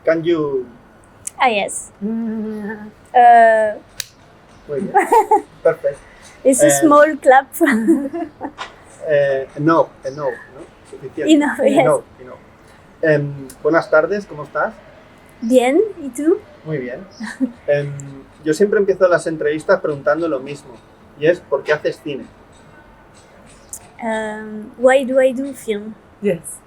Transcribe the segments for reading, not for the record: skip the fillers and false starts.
Can you... Yes. Muy bien. Perfect. It's a small clap. No. Suficiente. Enough, yes. Buenas tardes, ¿cómo estás? Bien, ¿y tú? Muy bien. Yo siempre empiezo las entrevistas preguntando lo mismo, y es ¿por qué haces cine? Why do I do film? Yes.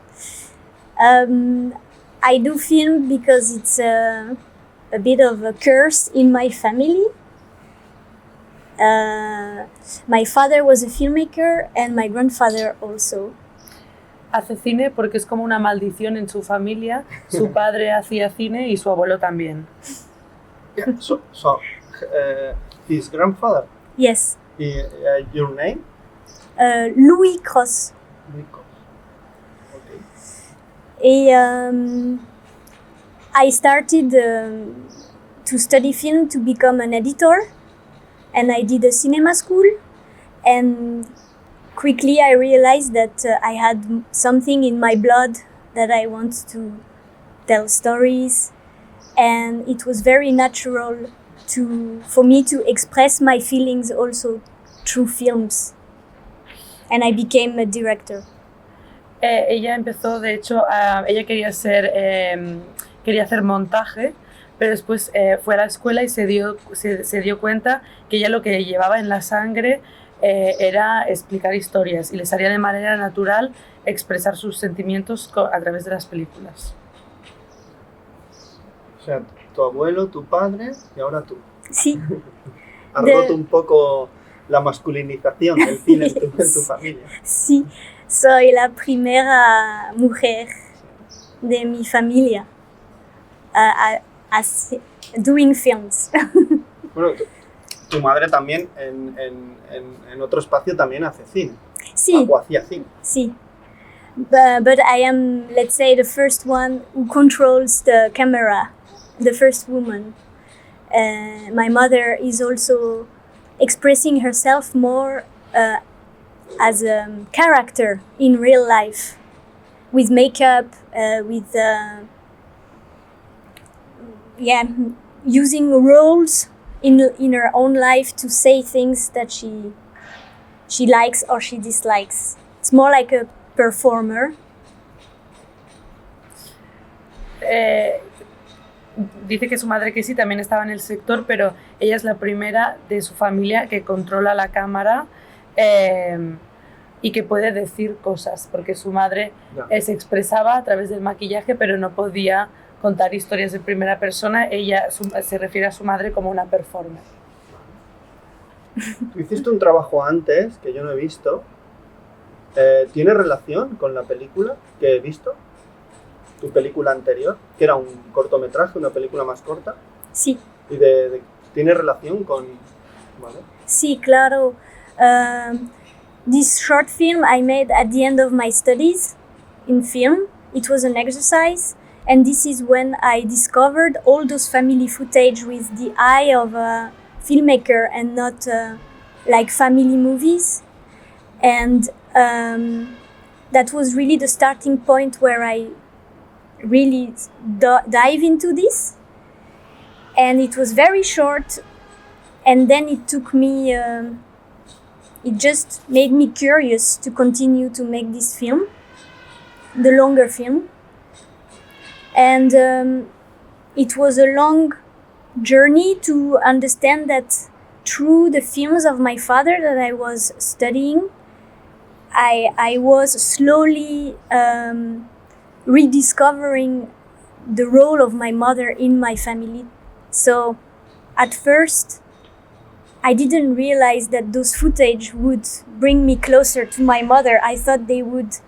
I do film because it's a bit of a curse in my family. My father was a filmmaker and my grandfather also. Hace cine porque es como una maldición en su familia. Su padre hacía cine y su abuelo también. Yeah, so his grandfather? Yes. Your name? Louis Cross. Louis Cross. Okay. I started to study film to become an editor, and I did a cinema school, and quickly I realized that I had something in my blood that I want to tell stories, and it was very natural for me to express my feelings also through films, and I became a director. Ella empezó, de hecho, ella quería hacer montaje, pero después fue a la escuela y se dio cuenta que ella lo que llevaba en la sangre era explicar historias y le salía de manera natural expresar sus sentimientos a través de las películas. O sea, tu abuelo, tu padre y ahora tú. Sí. Has roto un poco la masculinización del cine en tu familia. Sí, soy la primera mujer de mi familia doing films. Bueno, tu madre también en otro espacio también hace cine. Sí. O hacía cine. Sí. But I am, let's say, the first one who controls the camera, the first woman. My mother is also expressing herself more as a character in real life, with makeup, with using roles in her own life to say things that she likes or she dislikes. It's more like a performer. Dice que su madre, que sí, también estaba en el sector, pero ella es la primera de su familia que controla la cámara y que puede decir cosas, porque su madre se expresaba a través del maquillaje, pero no podía contar historias de primera persona. Ella se refiere a su madre como una performer. Tú hiciste un trabajo antes que yo no he visto. ¿Tiene relación con la película que he visto? ¿Tu película anterior? Que era un cortometraje, una película más corta. Sí. ¿Y tiene relación con...? ¿Vale? Sí, claro. This short film I made at the end of my studies in film. It was an exercise. And this is when I discovered all those family footage with the eye of a filmmaker and not like family movies. And that was really the starting point where I really dive into this. And it was very short. And then it took me, it just made me curious to continue to make this film, the longer film. And it was a long journey to understand that through the films of my father that I was studying, I was slowly rediscovering the role of my mother in my family. So at first, I didn't realize that those footage would bring me closer to my mother. I thought they would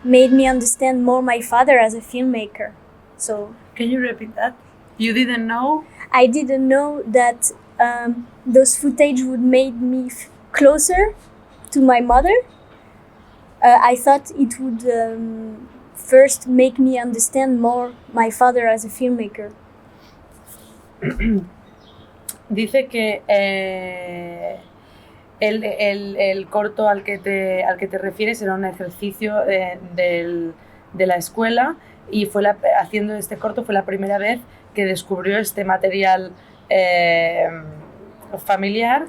make me understand more my father as a filmmaker. So, can you repeat that? You didn't know? I didn't know that those footage would make me closer to my mother. I thought it would first make me understand more my father as a filmmaker. Dice que el corto al que te refieres era un ejercicio de la escuela y haciendo este corto fue la primera vez que descubrió este material familiar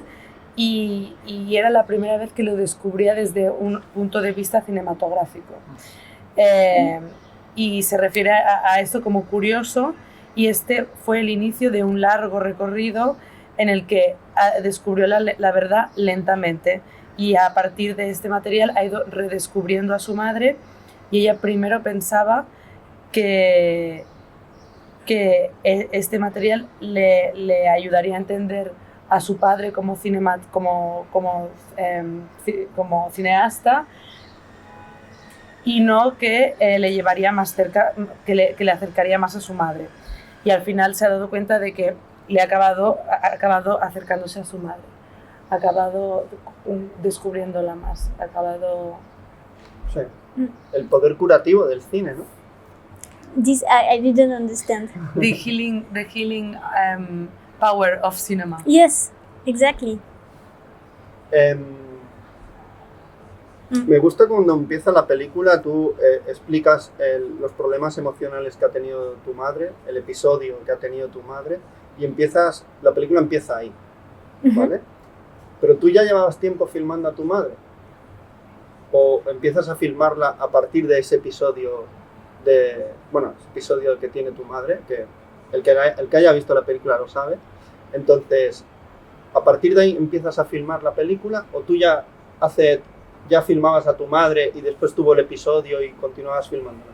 y era la primera vez que lo descubría desde un punto de vista cinematográfico. Y se refiere a esto como curioso, y este fue el inicio de un largo recorrido en el que descubrió la verdad lentamente, y a partir de este material ha ido redescubriendo a su madre, y ella primero pensaba que este material le ayudaría a entender a su padre como cineasta, y no que le llevaría más cerca, que le acercaría más a su madre. Y al final se ha dado cuenta de que ha acabado acercándose a su madre, ha acabado descubriéndola más, ha acabado... Sí. El poder curativo del cine, ¿no? This I didn't understand. The healing power of cinema. Yes, exactly. Me gusta cuando empieza la película, tú explicas los problemas emocionales que ha tenido tu madre, el episodio que ha tenido tu madre, y la película empieza ahí, ¿vale? Pero tú ya llevabas tiempo filmando a tu madre, o empiezas a filmarla a partir de ese episodio episodio que tiene tu madre, que el que haya visto la película lo sabe. Entonces, a partir de ahí empiezas a filmar la película, o tú ya filmabas a tu madre y después tuvo el episodio y continuabas filmándola.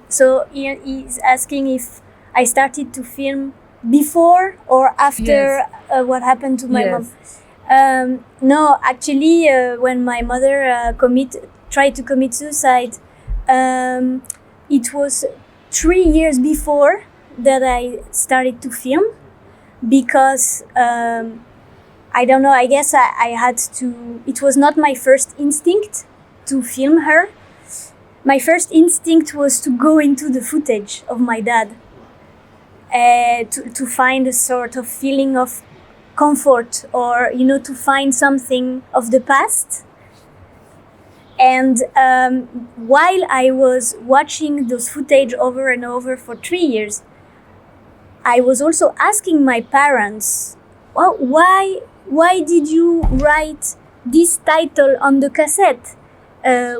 So Ian is asking if I started to film before or after what happened to my mom. No, actually, when my mother tried to commit suicide, it was 3 years before that I started to film, because I don't know, I guess I had to, it was not my first instinct to film her. My first instinct was to go into the footage of my dad, to find a sort of feeling of comfort, or, to find something of the past. And while I was watching those footage over and over for 3 years, I was also asking my parents, well, why did you write this title on the cassette?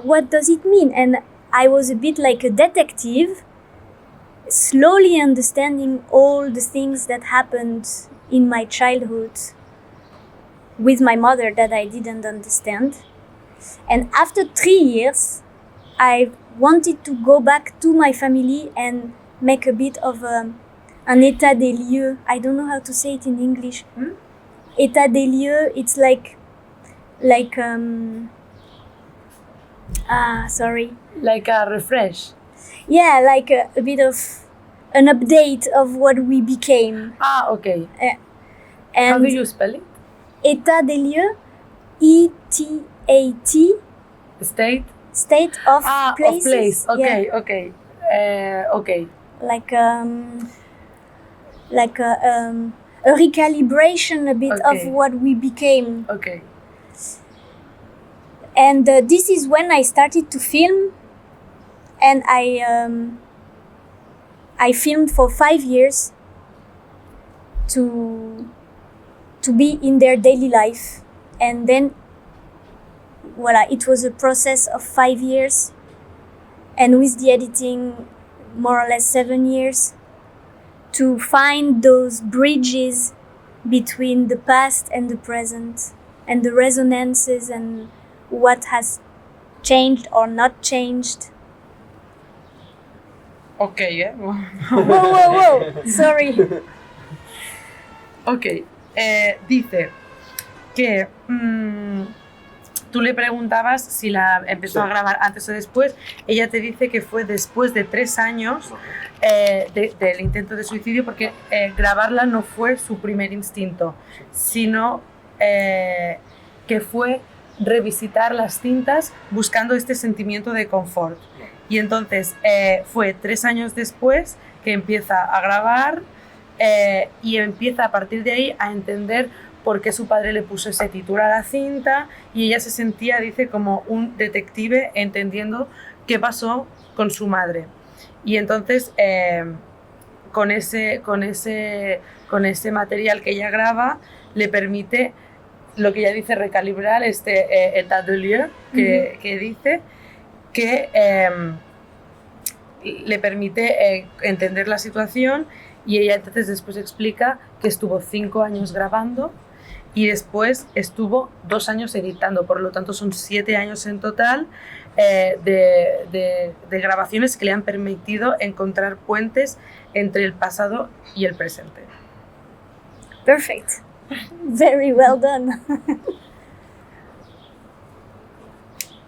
What does it mean? And I was a bit like a detective, slowly understanding all the things that happened in my childhood with my mother that I didn't understand. And after 3 years, I wanted to go back to my family and make a bit of an état des lieux. I don't know how to say it in English. État des lieux, it's like a refresh. Yeah, like a bit of an update of what we became. Okay. And how do you spell it? État des lieux, E-T-A-T. State of places. Of place. Okay, yeah. Okay. Okay. Like a recalibration a bit of what we became. Okay. And this is when I started to film, and I filmed for 5 years to be in their daily life. And then voila, it was a process of 5 years, and with the editing, more or less 7 years, to find those bridges between the past and the present, and the resonances, and what has changed or not changed. Okay, Whoa, sorry. Ok, dice que tú le preguntabas si la empezó a grabar antes o después. Ella te dice que fue después de 3 años del intento de suicidio, porque grabarla no fue su primer instinto, sino que fue revisitar las cintas buscando este sentimiento de confort. Y entonces fue 3 años después que empieza a grabar y empieza a partir de ahí a entender por qué su padre le puso ese título a la cinta, y ella se sentía, dice, como un detective entendiendo qué pasó con su madre. Y entonces con ese material que ella graba le permite lo que ella dice recalibrar este état de lieu que dice que le permite entender la situación, y ella entonces después explica que estuvo 5 años grabando y después estuvo 2 años editando, por lo tanto son 7 años en total de grabaciones que le han permitido encontrar puentes entre el pasado y el presente. Perfect. Very well done.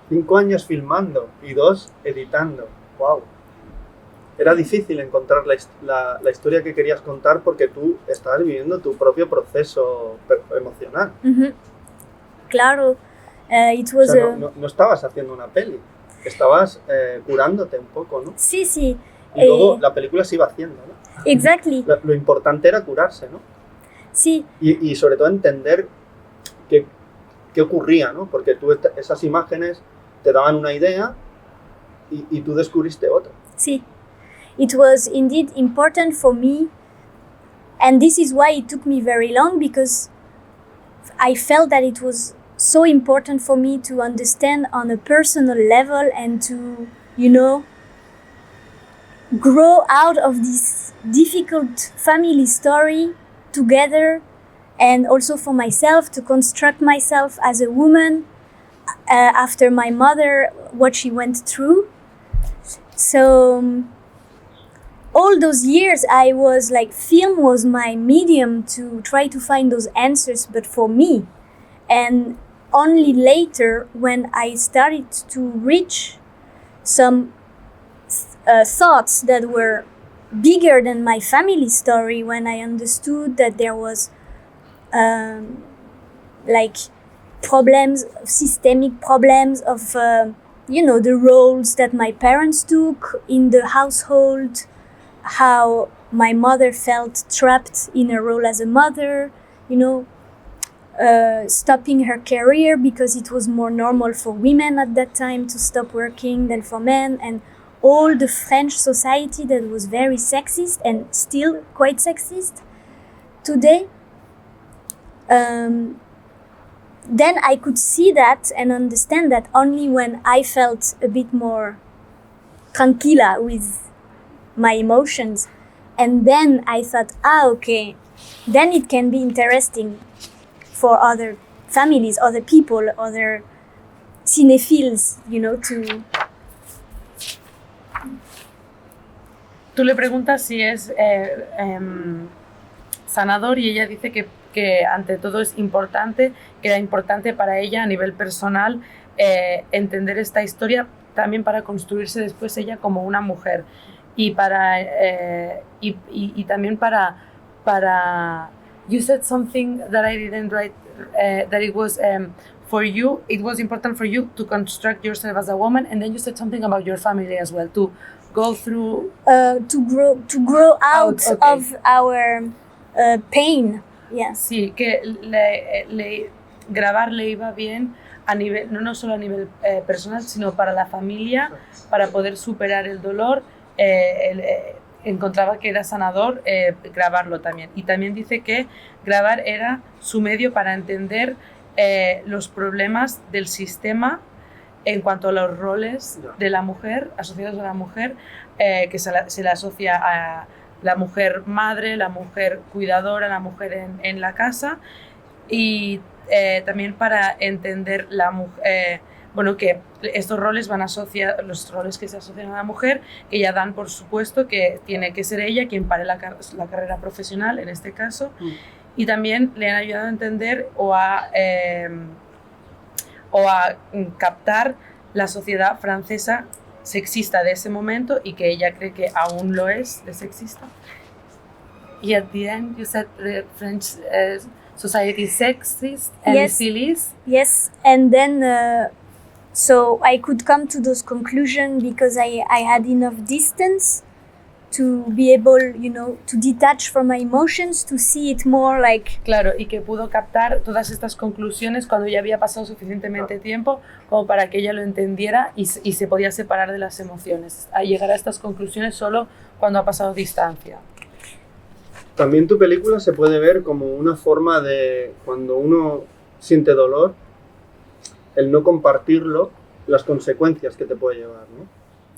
5 años filmando y 2 editando. Wow. Era difícil encontrar la historia que querías contar porque tú estabas viviendo tu propio proceso emocional. Claro. It was o sea, no estabas haciendo una peli, estabas curándote un poco, ¿no? Sí, sí. Y luego la película se iba haciendo, ¿no? Exactly. Lo importante era curarse, ¿no? Sí. Y sobre todo entender qué ocurría, ¿no? Porque tú esas imágenes te daban una idea y tú descubriste otra. Sí. It was indeed important for me, and this is why it took me very long, because I felt that it was so important for me to understand on a personal level and to, grow out of this difficult family story together, and also for myself to construct myself as a woman after my mother, what she went through. So all those years I was like, film was my medium to try to find those answers, but for me. And only later, when I started to reach some thoughts that were bigger than my family story, when I understood that there was problems, systemic problems of, the roles that my parents took in the household, how my mother felt trapped in her role as a mother, stopping her career because it was more normal for women at that time to stop working than for men, and all the French society that was very sexist and still quite sexist today. Then I could see that and understand that only when I felt a bit more tranquila with my emotions, and then I thought, okay, then it can be interesting for other families, other people, other cinephiles, to... Tú le preguntas si es sanador, y ella dice que ante todo es importante, que era importante para ella a nivel personal entender esta historia, también para construirse después ella como una mujer, y también para you said something that I didn't write, that it was for you, it was important for you to construct yourself as a woman, and then you said something about your family as well, to go through to grow out okay. of our pain. Yeah. Sí, que grabar le iba bien a nivel, no solo a nivel personal, sino para la familia, para poder superar el dolor. Encontraba que era sanador grabarlo también. Y también dice que grabar era su medio para entender los problemas del sistema en cuanto a los roles de la mujer, asociados a la mujer, que se le asocia a la mujer madre, la mujer cuidadora, la mujer en la casa, y también para entender la mujer, que estos roles van asociados, los roles que se asocian a la mujer, que ya dan por supuesto que tiene que ser ella quien pare la carrera profesional en este caso, y también le han ayudado a entender o a captar la sociedad francesa sexista de ese momento, y que ella cree que aún lo es de sexista. Y at the end you said the French society is sexist, and yes. still is. Yes, and then so I could come to those conclusions because I had enough distance to be able, to detach from my emotions, to see it more like... Claro, y que pudo captar todas estas conclusiones cuando ya había pasado suficientemente tiempo como para que ella lo entendiera y se podía separar de las emociones. A llegar a estas conclusiones solo cuando ha pasado distancia. También tu película se puede ver como una forma de, cuando uno siente dolor, el no compartirlo, las consecuencias que te puede llevar, ¿no?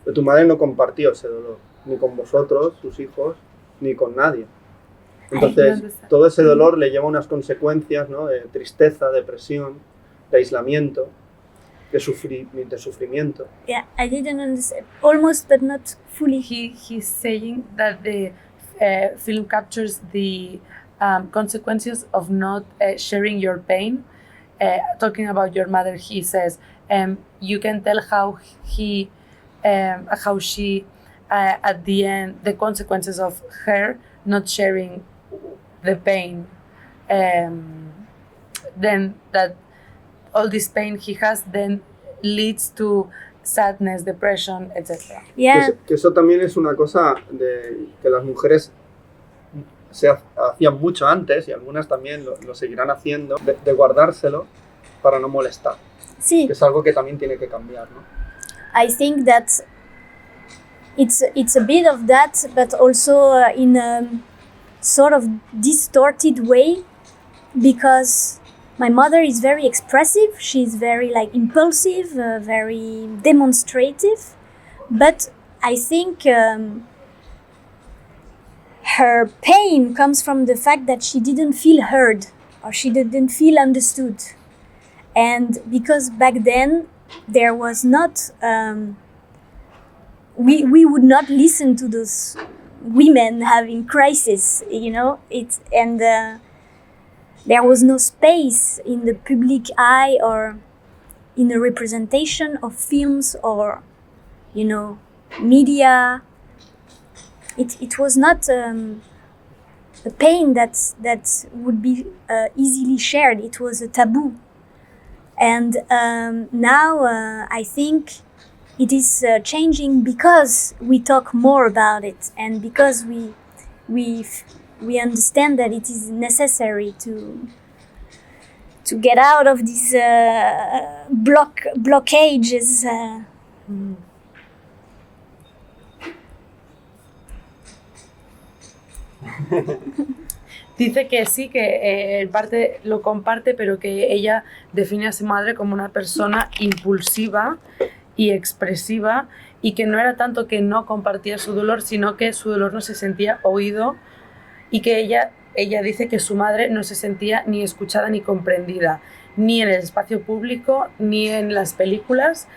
Pero tu madre no compartió ese dolor, ni con vosotros, sus hijos, ni con nadie. Entonces, todo ese dolor le lleva unas consecuencias, ¿no? De tristeza, depresión, de aislamiento, de sufrimiento. Yeah, I didn't understand, almost but not fully. He's saying that the film captures the consequences of not sharing your pain. Talking about your mother, he says, you can tell how she, at the end, the consequences of her not sharing the pain, then that all this pain he has then leads to sadness, depression, etc. Yeah. Que eso también es una cosa de que las mujeres se hacían mucho antes, y algunas también lo seguirán haciendo, de guardárselo para no molestar. Sí. Que es algo que también tiene que cambiar, ¿no? I think that it's a bit of that, but also in a sort of distorted way, because my mother is very expressive. She's very impulsive, very demonstrative, but I think her pain comes from the fact that she didn't feel heard or she didn't feel understood. And because back then there was not, we would not listen to those women having crisis, there was no space in the public eye or in the representation of films or, media. It was not a pain that would be easily shared. It was a taboo. And now I think it is changing because we talk more about it and because we understand that it is necessary to get out of these blockages. Dice que sí, que en parte lo comparte, pero que ella define a su madre como una persona impulsiva y expresiva, y que no era tanto que no compartía su dolor, sino que su dolor no se sentía oído, y que ella dice que su madre no se sentía ni escuchada ni comprendida, ni en el espacio público, ni en las películas,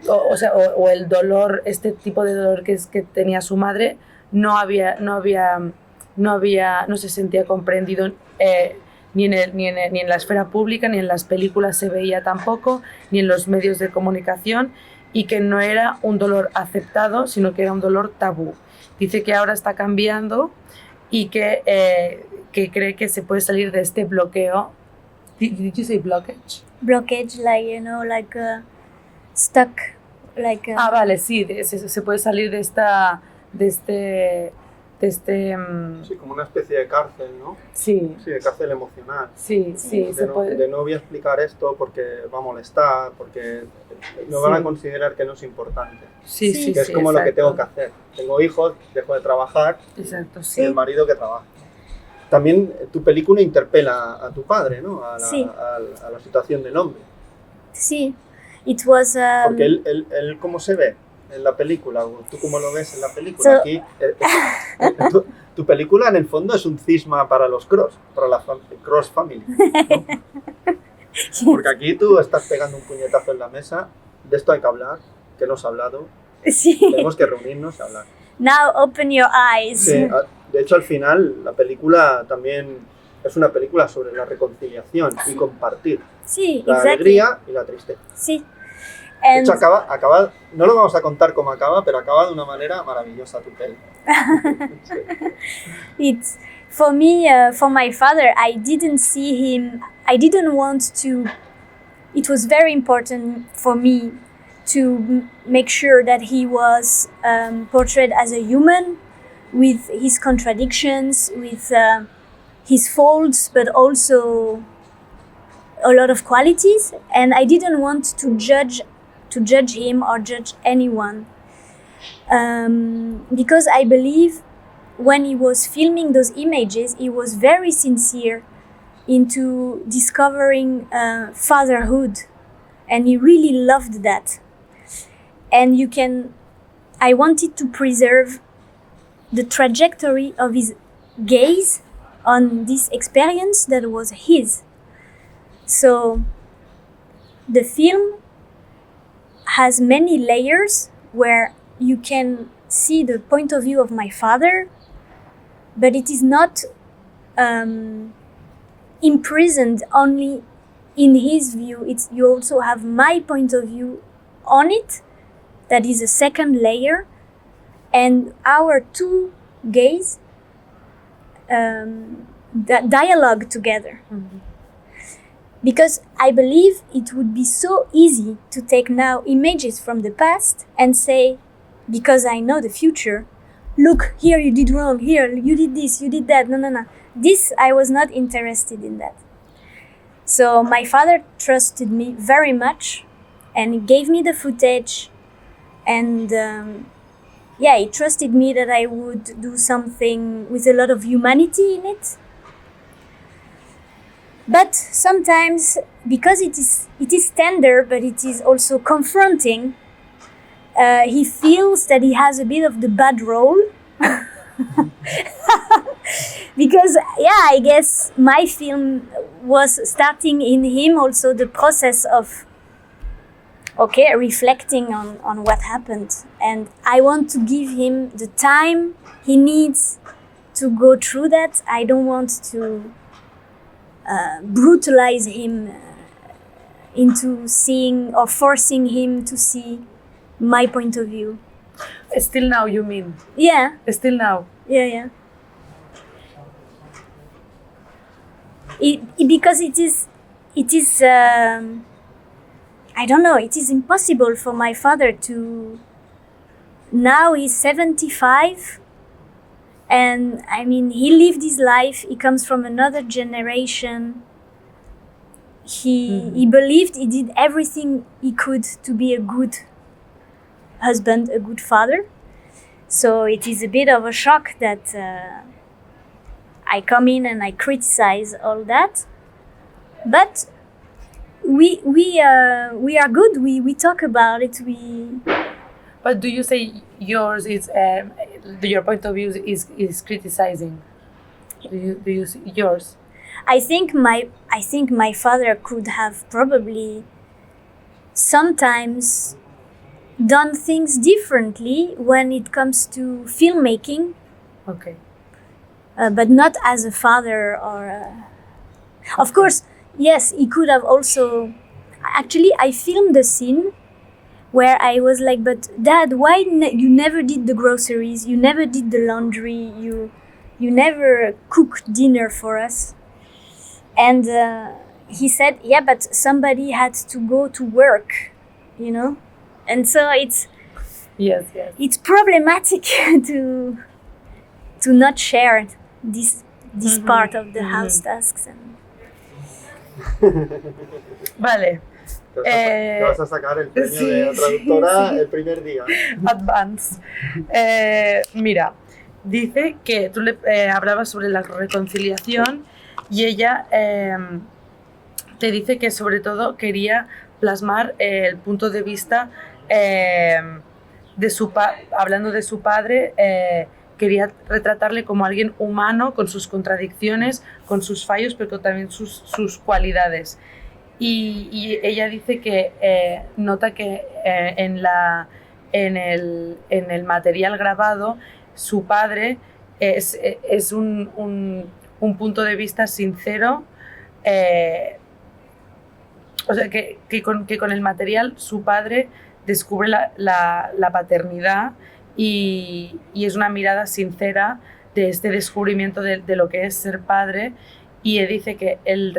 o el dolor, este tipo de dolor que tenía su madre, no se sentía comprendido ni en la esfera pública, ni en las películas se veía tampoco, ni en los medios de comunicación, y que no era un dolor aceptado, sino que era un dolor tabú. Dice que ahora está cambiando y que cree que se puede salir de este bloqueo. Did you say blockage? Blockage, stuck. Vale, sí, se puede salir de este sí, como una especie de cárcel, ¿no? Sí. Sí, de cárcel emocional. Sí, De no voy a explicar esto porque va a molestar, porque no van a considerar que no es importante. Sí, que es como lo que tengo que hacer. Tengo hijos, dejo de trabajar. Exacto, y el marido que trabaja. También tu película interpela a tu padre, ¿no? A la situación del hombre. Sí, it was... Porque él ¿cómo se ve en la película? ¿Tú cómo lo ves en la película? Aquí, tu película en el fondo es un cisma para los Cross, para la Cross Family, ¿no? Porque aquí tú estás pegando un puñetazo en la mesa, de esto hay que hablar, que no has hablado, tenemos que reunirnos y hablar. Now open your eyes. Sí, de hecho al final la película también es una película sobre la reconciliación y compartir la alegría y la tristeza. Sí. De hecho, acaba, no lo vamos a contar cómo acaba, pero acaba de una manera maravillosa tu peli. It's for me, for my father, I didn't see him. I didn't want to. It was very important for me to make sure that he was portrayed as a human, with his contradictions, with his faults, but also a lot of qualities. And I didn't want to judge him or judge anyone, because I believe when he was filming those images, he was very sincere into discovering fatherhood, and he really loved that. And I wanted to preserve the trajectory of his gaze on this experience that was his. So the film has many layers where you can see the point of view of my father, but it is not imprisoned only in his view. You also have my point of view on it. That is a second layer, and our two gaze that dialogue together. Mm-hmm. Because I believe it would be so easy to take now images from the past and say, because I know the future, look, here you did wrong, here you did this, you did that. No. This, I was not interested in that. So my father trusted me very much, and he gave me the footage, and he trusted me that I would do something with a lot of humanity in it. But sometimes, because it is tender, but it is also confronting, he feels that he has a bit of the bad role. Because, I guess my film was starting in him also the process of, reflecting on what happened. And I want to give him the time he needs to go through that. I don't want to brutalize him into seeing or forcing him to see my point of view. Still now, you mean? Yeah. Still now. Yeah. Because it is I don't know, it is impossible for my father to, now he's 75, and I mean, he lived his life, he comes from another generation, he believed he did everything he could to be a good husband, a good father. So it is a bit of a shock that I come in and I criticize all that. But we are good. We talk about it. But do you say yours is your point of view is criticizing? Do you see yours? I think my father could have probably sometimes done things differently when it comes to filmmaking. Okay. But not as a father or. Of course, yes, he could have also. Actually, I filmed the scene where I was like, "But Dad, why you never did the groceries? You never did the laundry. You never cooked dinner for us." And he said, "Yeah, but somebody had to go to work, you know." And so it's it's problematic to not share this part of the house tasks. Vale. Te vas a sacar el premio de la traductora el primer día. Advance. Mira, dice que tú le hablabas sobre la reconciliación y ella te dice que sobre todo quería plasmar el punto de vista hablando de su padre, quería retratarle como alguien humano, con sus contradicciones, con sus fallos, pero también sus cualidades. Y ella dice que nota que en el material grabado su padre es un punto de vista sincero, o sea, que con el material su padre descubre la paternidad y es una mirada sincera de este descubrimiento de lo que es ser padre. Y dice que el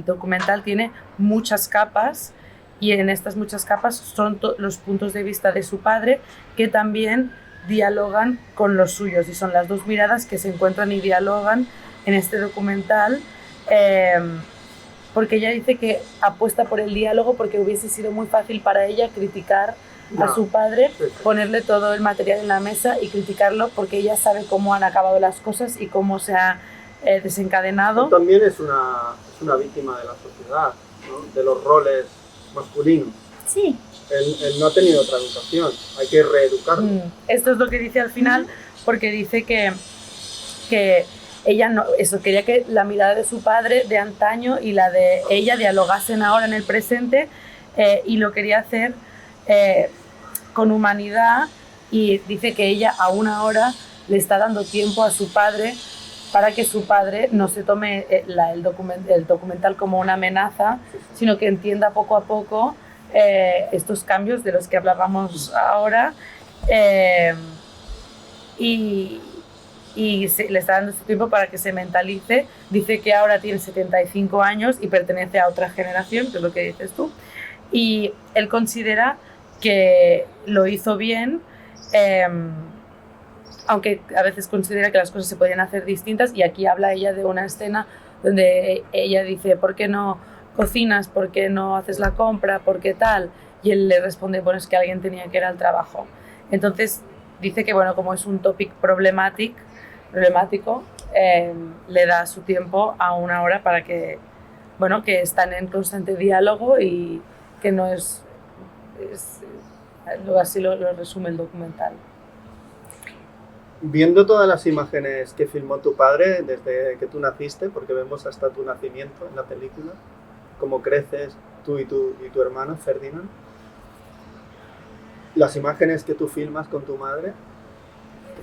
documental tiene muchas capas y en estas muchas capas son los puntos de vista de su padre que también dialogan con los suyos, y son las dos miradas que se encuentran y dialogan en este documental, porque ella dice que apuesta por el diálogo porque hubiese sido muy fácil para ella criticar a su padre, ponerle todo el material en la mesa y criticarlo, porque ella sabe cómo han acabado las cosas y cómo se ha desencadenado. Él también es una víctima de la sociedad, ¿no? De los roles masculinos. Sí. Él no ha tenido otra educación, hay que reeducarlo. Esto es lo que dice al final, porque dice que ella no, eso, quería que la mirada de su padre de antaño y la de ella dialogasen ahora en el presente, y lo quería hacer con humanidad, y dice que ella aún ahora le está dando tiempo a su padre para que su padre no se tome el documental como una amenaza, sino que entienda poco a poco estos cambios de los que hablábamos ahora, y le está dando este tiempo para que se mentalice. Dice que ahora tiene 75 años y pertenece a otra generación, que es lo que dices tú, y él considera que lo hizo bien, aunque a veces considera que las cosas se podían hacer distintas, y aquí habla ella de una escena donde ella dice: ¿por qué no cocinas? ¿Por qué no haces la compra? ¿Por qué tal? Y él le responde: bueno, es que alguien tenía que ir al trabajo. Entonces dice que, bueno, como es un topic problemático, le da su tiempo a una hora para que, bueno, que están en constante diálogo y que no es así lo resume el documental. Viendo todas las imágenes que filmó tu padre desde que tú naciste, porque vemos hasta tu nacimiento en la película, cómo creces tú y tu hermano Ferdinand, las imágenes que tú filmas con tu madre,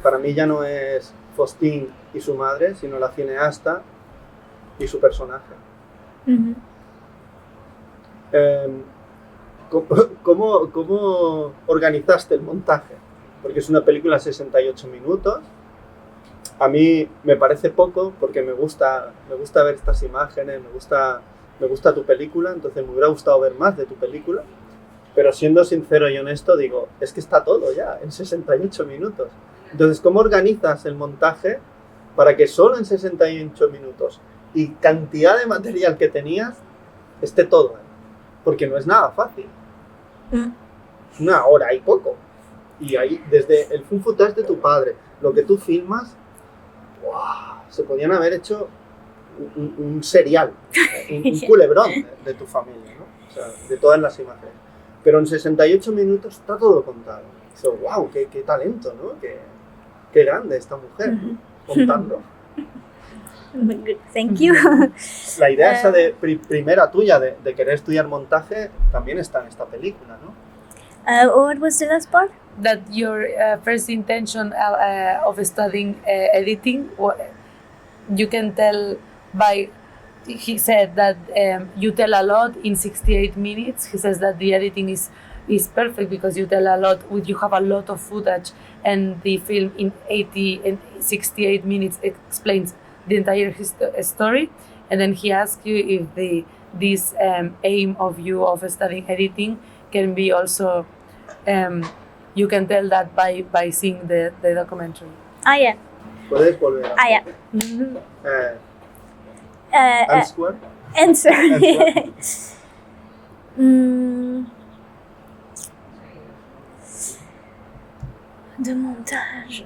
para mí ya no es Faustín y su madre, sino la cineasta y su personaje. Mm-hmm. ¿Cómo organizaste el montaje? Porque es una película de 68 minutos. A mí me parece poco porque me gusta ver estas imágenes, me gusta tu película, entonces me hubiera gustado ver más de tu película. Pero siendo sincero y honesto, digo, es que está todo ya en 68 minutos. Entonces, ¿cómo organizas el montaje para que solo en 68 minutos y cantidad de material que tenías esté todo? Porque no es nada fácil. Es una hora y poco. Y ahí, desde el footage de tu padre, lo que tú filmas, ¡wow! Se podían haber hecho un serial, un culebrón de tu familia, ¿no? O sea, de todas las imágenes. Pero en 68 minutos está todo contado. Dice, ¡wow! ¡Qué talento!, ¿no? Qué grande esta mujer, ¿no? Contando. Thank you. La idea esa de primera tuya de querer estudiar montaje también está en esta película, ¿no? What was the last part? That your first intention of studying editing, you can tell by, he said that you tell a lot in 68 minutes. He says that the editing is perfect because you tell a lot, you have a lot of footage, and the film in 68 minutes explains the entire story. And then he asks you if this aim of you of studying editing can be also, you can tell that by seeing the documentary. Ah, yeah. ¿Puedes volver? Ah, yeah. Answer. De montage.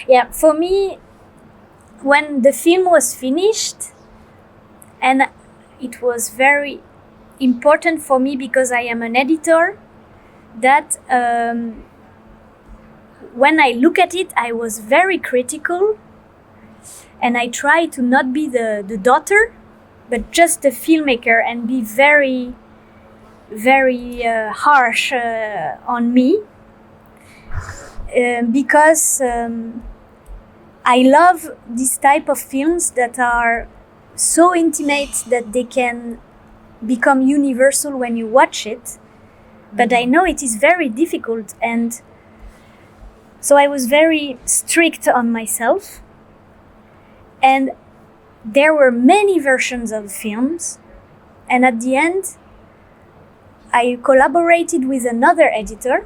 Yeah, for me, when the film was finished, and it was very important for me because I am an editor, that when I look at it, I was very critical, and I try to not be the daughter, but just the filmmaker, and be very, very harsh on me, because I love this type of films that are so intimate that they can become universal when you watch it. But I know it is very difficult, and so I was very strict on myself. And there were many versions of films, and at the end I collaborated with another editor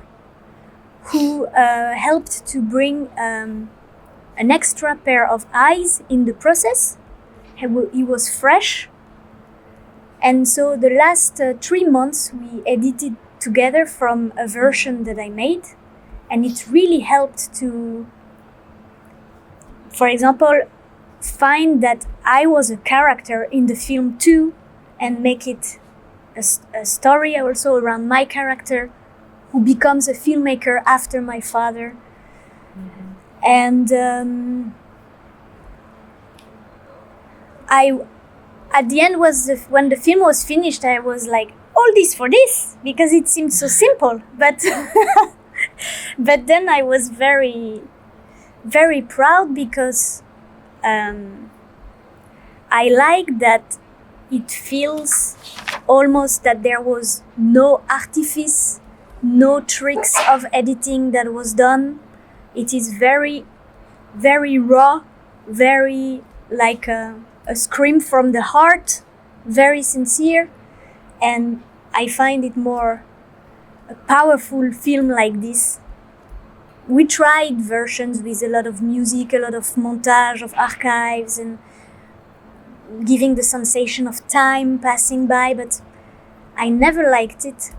who helped to bring an extra pair of eyes in the process. He was fresh. And so the last 3 months we edited together from a version that I made. And it really helped to, for example, find that I was a character in the film too, and make it a story also around my character, who becomes a filmmaker after my father. Mm-hmm. And at the end when the film was finished, I was like, all this for this, because it seemed so simple. But but then I was very, very proud, because I like that it feels almost that there was no artifice, no tricks of editing that was done. It is very, very raw, very like a scream from the heart, very sincere. And I find it more a powerful film like this. We tried versions with a lot of music, a lot of montage of archives, and giving the sensation of time passing by, but I never liked it.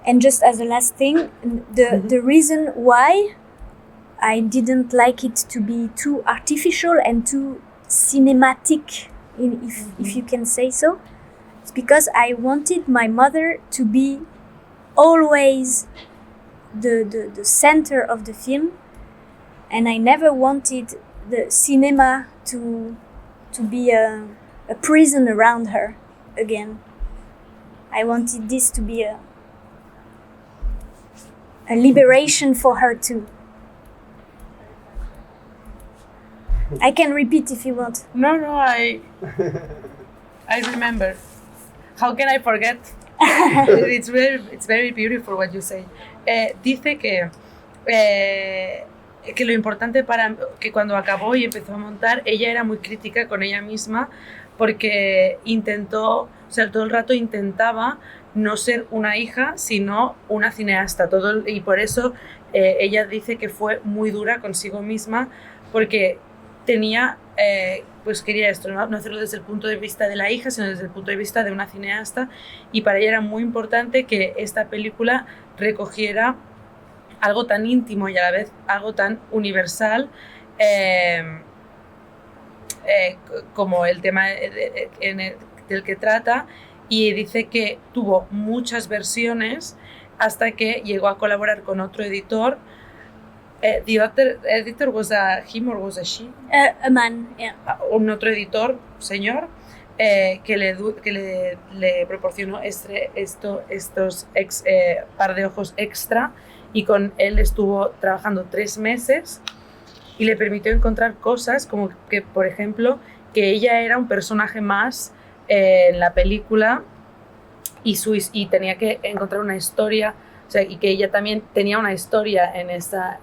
And just as a last thing, the reason why I didn't like it to be too artificial and too cinematic, if you can say so, it's because I wanted my mother to be always the center of the film, and I never wanted the cinema to be a prison around her again. I wanted this to be a liberation for her too. I can repeat if you want. No, I remember. How can I forget? It's very beautiful what you say. Dice que lo importante que cuando acabó y empezó a montar, ella era muy crítica con ella misma, porque intentó, o sea, todo el rato intentaba no ser una hija, sino una cineasta. Y por eso ella dice que fue muy dura consigo misma, porque tenía, pues quería esto, no hacerlo desde el punto de vista de la hija, sino desde el punto de vista de una cineasta, y para ella era muy importante que esta película recogiera algo tan íntimo y a la vez algo tan universal como el tema del que trata, y dice que tuvo muchas versiones hasta que llegó a colaborar con otro editor. The other editor was a him or was a she? A man, yeah. Un otro editor, señor, que le proporcionó estos par de ojos extra, y con él estuvo trabajando 3 meses y le permitió encontrar cosas como que, por ejemplo, que ella era un personaje más en la película y tenía que encontrar una historia. O sea, y que ella también tenía una historia en esta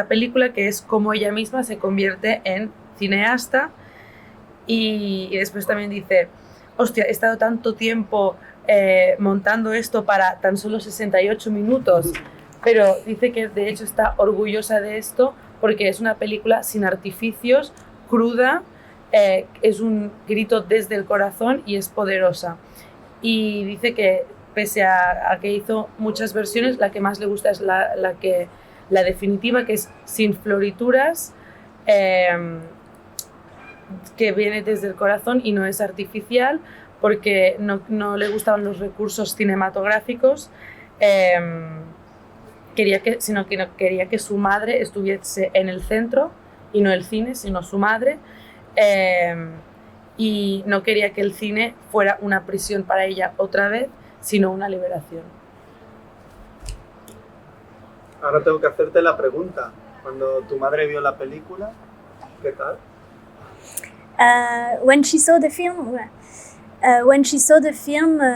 película, que es cómo ella misma se convierte en cineasta. Y después también dice, hostia, he estado tanto tiempo montando esto para tan solo 68 minutos, pero dice que de hecho está orgullosa de esto porque es una película sin artificios, cruda, es un grito desde el corazón y es poderosa. Y dice que pese a que hizo muchas versiones, la que más le gusta es la definitiva, que es sin florituras, que viene desde el corazón y no es artificial, porque no le gustaban los recursos cinematográficos, sino que quería que su madre estuviese en el centro, y no el cine, sino su madre, y no quería que el cine fuera una prisión para ella otra vez, sino una liberación. Ahora tengo que hacerte la pregunta. Cuando tu madre vio la película, ¿qué tal? When she saw the film,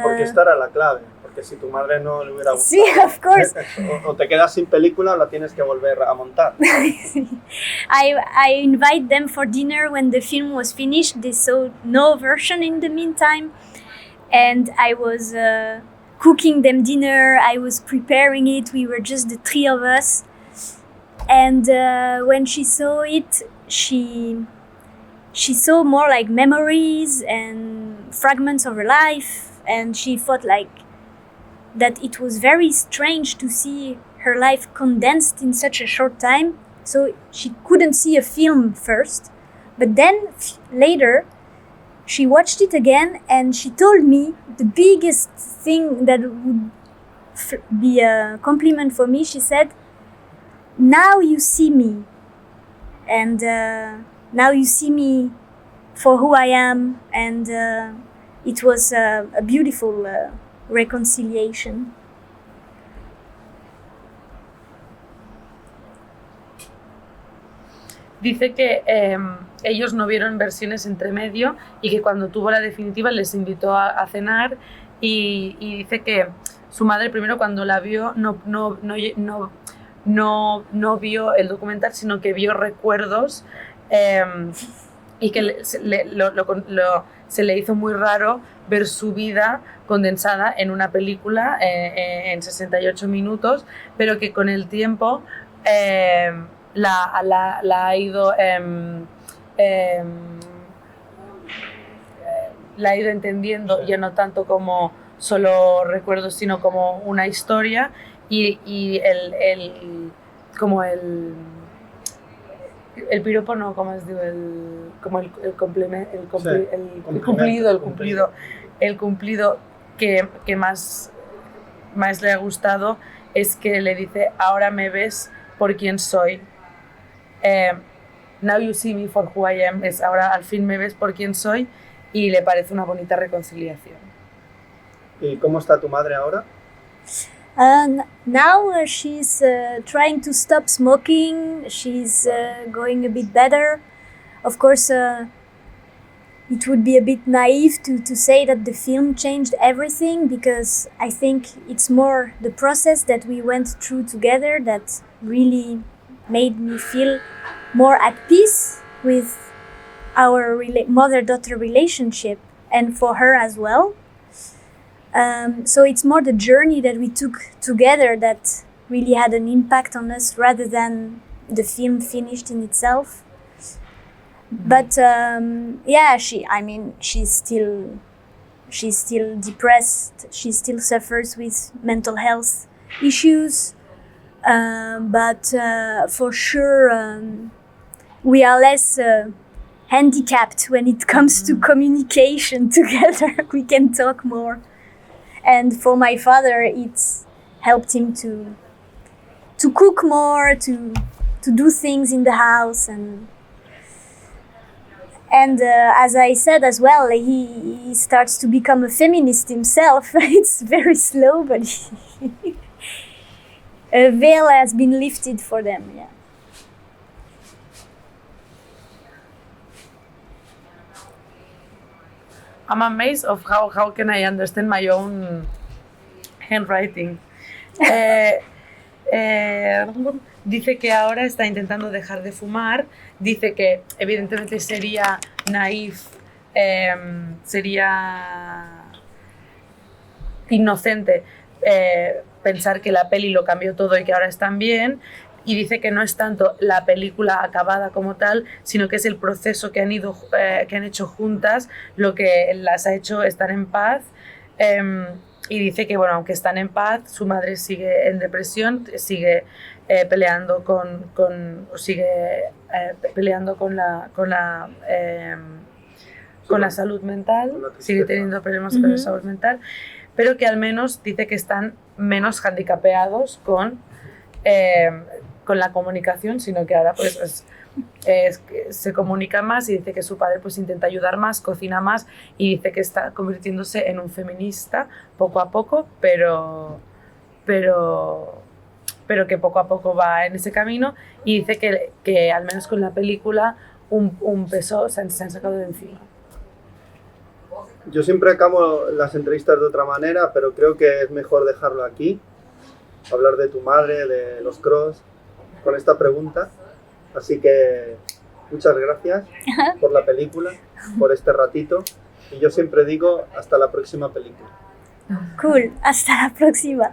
porque esta era la clave, porque si tu madre no le hubiera gustado, sí, of course, o te quedas sin película o la tienes que volver a montar. I invite them for dinner when the film was finished. They saw no version in the meantime, and I was cooking them dinner. I was preparing it. We were just the three of us. And when she saw it, she saw more like memories and fragments of her life, and she thought like that it was very strange to see her life condensed in such a short time. So she couldn't see a film first, but then later she watched it again, and she told me the biggest thing that would be a compliment for me. She said, "Now you see me, and now you see me for who I am," and it was a beautiful reconciliation. Dice que ellos no vieron versiones entre medio y que cuando tuvo la definitiva les invitó a cenar, y dice que su madre primero cuando la vio no vio el documental, sino que vio recuerdos, y que se le hizo muy raro ver su vida condensada en una película en 68 minutos, pero que con el tiempo la ha ido entendiendo, ya no tanto como solo recuerdos, sino como una historia, y el piropo, no, ¿cómo es digo? El cumplido que más le ha gustado es que le dice: ahora me ves por quien soy. Now you see me for who I am, es ahora al fin me ves por quien soy, y le parece una bonita reconciliación. ¿Y cómo está tu madre ahora? Now she's trying to stop smoking. She's going a bit better. Of course, it would be a bit naive to say that the film changed everything, because I think it's more the process that we went through together that really made me feel more at peace with our mother-daughter relationship, and for her as well. So it's more the journey that we took together that really had an impact on us, rather than the film finished in itself. But yeah, she's still depressed. She still suffers with mental health issues. But for sure, we are less handicapped when it comes to communication together. We can talk more. And for my father, it's helped him to cook more, to do things in the house, and as I said as well, he starts to become a feminist himself. It's very slow, but a veil has been lifted for them. Yeah. I'm amazed of how can I understand my own handwriting. Dice que ahora está intentando dejar de fumar. Dice que evidentemente sería naif, sería inocente pensar que la peli lo cambió todo y que ahora están bien. Y dice que no es tanto la película acabada como tal, sino que es el proceso que han hecho juntas lo que las ha hecho estar en paz. Y dice que, bueno, aunque están en paz, su madre sigue en depresión, sigue peleando con la salud mental, sigue teniendo problemas con la salud mental, pero que al menos dice que están menos handicapeados con la comunicación, sino que ahora pues se comunica más, y dice que su padre pues intenta ayudar más, cocina más, y dice que está convirtiéndose en un feminista poco a poco, pero que poco a poco va en ese camino, y dice que al menos con la película un peso se han sacado de encima. Yo siempre acabo las entrevistas de otra manera, pero creo que es mejor dejarlo aquí, hablar de tu madre, de los Cross, con esta pregunta. Así que muchas gracias por la película, por este ratito, y yo siempre digo hasta la próxima película. Cool. Hasta la próxima.